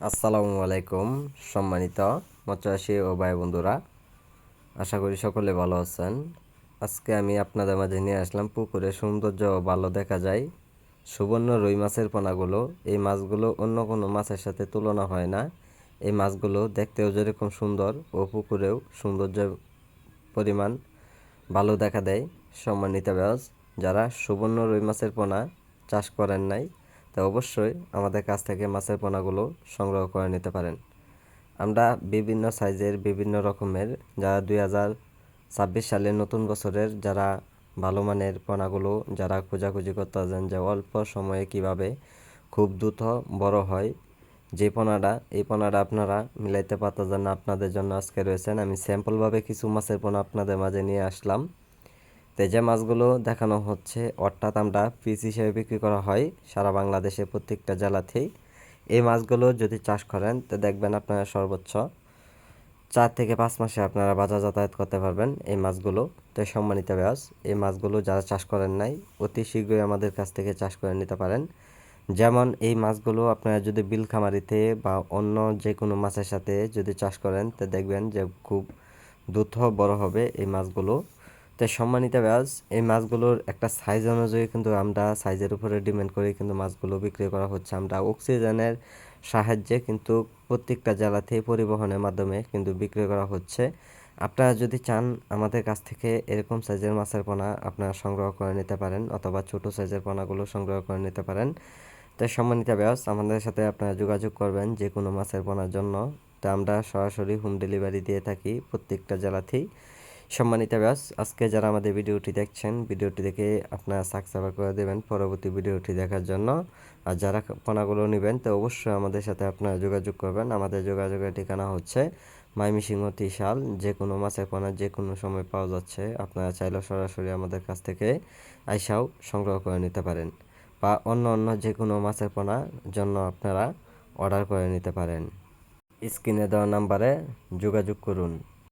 আসসালামু আলাইকুম সম্মানিত মৎস্যচাষী ও ভাই বন্ধুরা, আশা করি সকলে ভালো আছেন। আজকে আমি আপনাদের মাঝে নিয়ে আসলাম পুকুরে সৌন্দর্য ভালো দেখা যায় সুবর্ণ রুই মাছের পোনাগুলো। এই মাছগুলো অন্য কোনো মাছের সাথে তুলনা হয় না। এই মাছগুলো দেখতেও যেরকম সুন্দর ও পুকুরেও সৌন্দর্যের পরিমাণ ভালো দেখা দেয়। সম্মানিত ব্যাস, যারা সুবর্ণ রুই মাছের পোনা চাষ করেন নাই, তা অবশ্যই আমাদের কাছ থেকে মাছের পোনাগুলো সংগ্রহ করে নিতে পারেন। আমরা বিভিন্ন সাইজের বিভিন্ন রকমের, যারা 2026 সালের নতুন বছরের যারা ভালো মানের পোনাগুলো যারা খোঁজাখুঁজি করতে আছেন যে অল্প সময়ে কিভাবে খুব দ্রুত বড় হয় এই পোনাটা আপনারা মিলাইতে পারতেছেন না, আপনাদের জন্য আজকে রয়েছেন। আমি স্যাম্পলভাবে কিছু মাছের পোনা আপনাদের মাঝে নিয়ে আসলাম। তো যে মাছগুলো দেখানো হচ্ছে অর্থাৎ আমরা পিস হিসেবে বিক্রি করা হয় সারা বাংলাদেশে প্রত্যেকটা জেলাতেই। এই মাছগুলো যদি চাষ করেন তো দেখবেন আপনারা সর্বোচ্চ 4 থেকে 5 মাসে আপনারা বাজার যাতায়াত করতে পারবেন এই মাছগুলো। তো সম্মানিত ব্যাস, এই মাছগুলো যারা চাষ করেন নাই অতি শীঘ্রই আমাদের কাছ থেকে চাষ করে নিতে পারেন। যেমন এই মাছগুলো আপনারা যদি বিলখামারিতে বা অন্য যে কোনো মাছের সাথে যদি চাষ করেন তো দেখবেন যে খুব দ্রুত বড় হবে এই মাছগুলো। তো সম্মানিত ব্যাস, এই মাছগুলোর একটা সাইজ অনুযায়ী কিন্তু আমরা সাইজের উপরে ডিপেন্ড করে কিন্তু মাছগুলো বিক্রি করা হচ্ছে। আমরা অক্সিজেনের সাহায্যে কিন্তু প্রত্যেকটা জেলাতে পরিবহনের মাধ্যমে কিন্তু বিক্রি করা হচ্ছে। আপনারা যদি চান আমাদের কাছ থেকে এরকম সাইজের মাছের পোনা আপনারা সংগ্রহ করে নিতে পারেন, অথবা ছোট সাইজের পোনাগুলো সংগ্রহ করে নিতে পারেন। তাই সম্মানিত ব্যাস, আমাদের সাথে আপনারা যোগাযোগ করবেন যে কোনো মাছের পোনার জন্য। তা আমরা সরাসরি হোম ডেলিভারি দিয়ে থাকি প্রত্যেকটা জেলাতেই। সম্মানিত ব্যাস, আজকে যারা আমাদের ভিডিওটি দেখছেন, ভিডিওটি দেখে আপনারা সাবস্ক্রাইব করে দেবেন পরবর্তী ভিডিওটি দেখার জন্য। আর যারা পোনাগুলো নেবেন তো অবশ্যই আমাদের সাথে আপনারা যোগাযোগ করবেন। আমাদের যোগাযোগের ঠিকানা হচ্ছে ময়মনসিংহ ত্রিশাল। যে কোনো মাছের পোনা যে কোনো সময় পাওয়া যাচ্ছে, আপনারা চাইলেও সরাসরি আমাদের কাছ থেকে আইসাও সংগ্রহ করে নিতে পারেন, বা অন্য যে কোনো মাছের পোনার জন্য আপনারা অর্ডার করে নিতে পারেন। স্ক্রিনে দেওয়া নাম্বারে যোগাযোগ করুন।